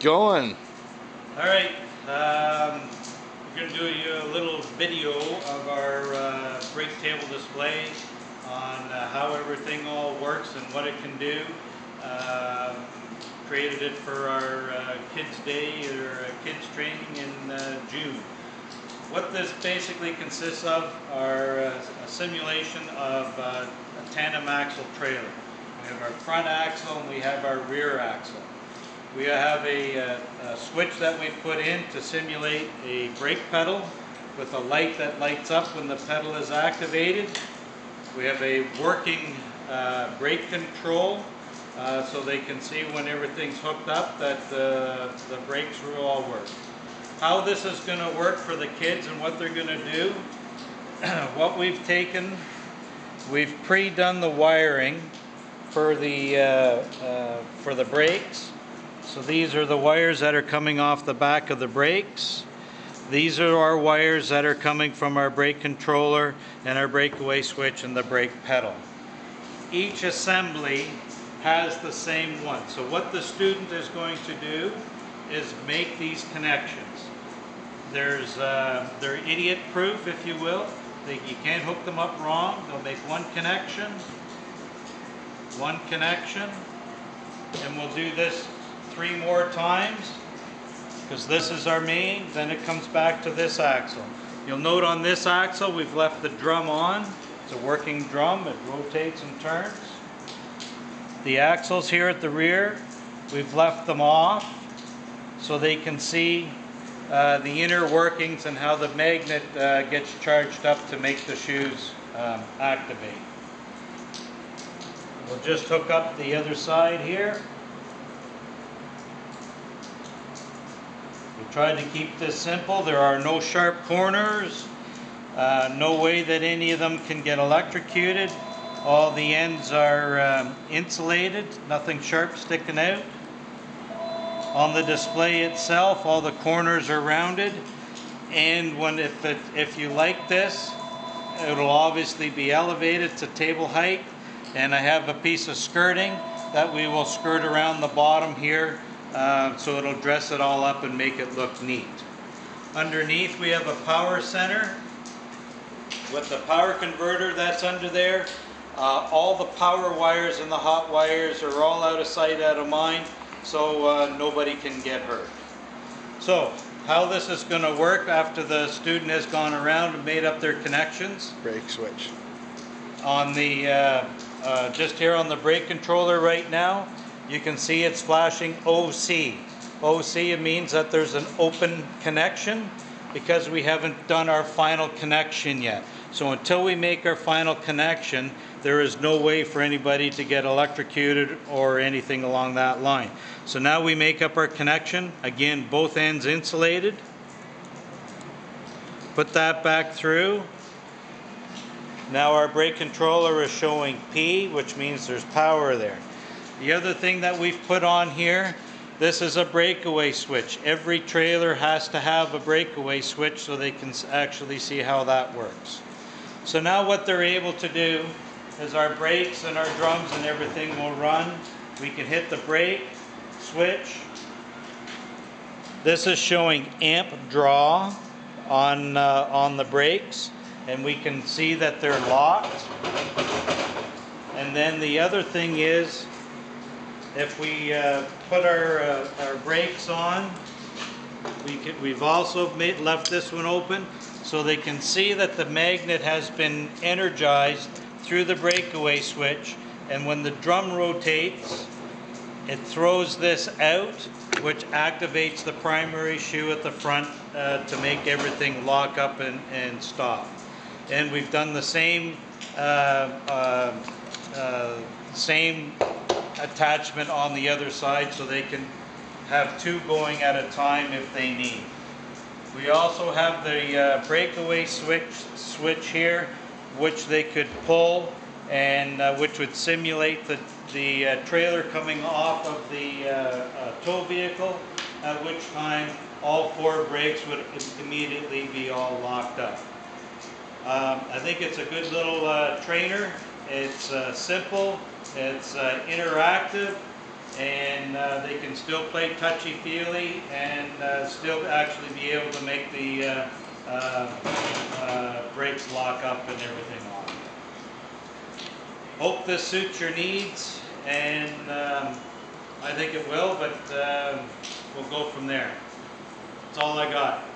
going. All right, we're going to do a little video of our brake table display on how everything all works and what it can do. Um, Created it for our Kids Day or Kids Training in June. What this basically consists of are a simulation of a tandem axle trailer. We have our front axle and we have our rear axle. We have a switch that we put in to simulate a brake pedal with a light that lights up when the pedal is activated. We have a working brake control so they can see when everything's hooked up that the brakes will all work. How this is going to work for the kids and what they're going to do, what we've taken, we've pre-done the wiring for the brakes. So these are the wires that are coming off the back of the brakes. These are our wires that are coming from our brake controller and our breakaway switch and the brake pedal. Each assembly has the same one. So what the student is going to do is make these connections. They're idiot proof, if you will. You can't hook them up wrong. They'll make one connection, and we'll do this 3 more times because this is our main. Then it comes back to this axle. You'll note on this axle we've left the drum on. It's a working drum. It rotates and turns. The axles here at the rear, we've left them off so they can see the inner workings and how the magnet gets charged up to make the shoes activate. We'll just hook up the other side here. We tried to keep this simple. There are no sharp corners, no way that any of them can get electrocuted. All the ends are insulated, nothing sharp sticking out. On the display itself, all the corners are rounded, and if you like this, it'll obviously be elevated to table height, and I have a piece of skirting that we will skirt around the bottom here so it'll dress it all up and make it look neat. Underneath we have a power center with the power converter that's under there. All the power wires and the hot wires are all out of sight, out of mind, so nobody can get hurt. So how this is going to work after the student has gone around and made up their connections. Brake switch. On the just here on the brake controller right now, you can see it's flashing OC. OC, it means that there's an open connection because we haven't done our final connection yet. So until we make our final connection, there is no way for anybody to get electrocuted or anything along that line. So now we make up our connection. Again, both ends insulated. Put that back through. Now our brake controller is showing P, which means there's power there. The other thing that we've put on here, this is a breakaway switch. Every trailer has to have a breakaway switch so they can actually see how that works. So now what they're able to do is our brakes and our drums and everything will run. We can hit the brake switch. This is showing amp draw on the brakes, and we can see that they're locked. And then the other thing is, if we put our brakes on, we've also left this one open so they can see that the magnet has been energized through the breakaway switch, and when the drum rotates, it throws this out, which activates the primary shoe at the front to make everything lock up and stop. And we've done the same attachment on the other side so they can have 2 going at a time if they need. We also have the breakaway switch here, which they could pull and which would simulate the trailer coming off of the tow vehicle, at which time all 4 brakes would immediately be all locked up. I think it's a good little trainer. It's simple, it's interactive, and they can still play touchy-feely and still actually be able to make the brakes lock up and everything on. Hope this suits your needs, and I think it will, but we'll go from there. That's all I got.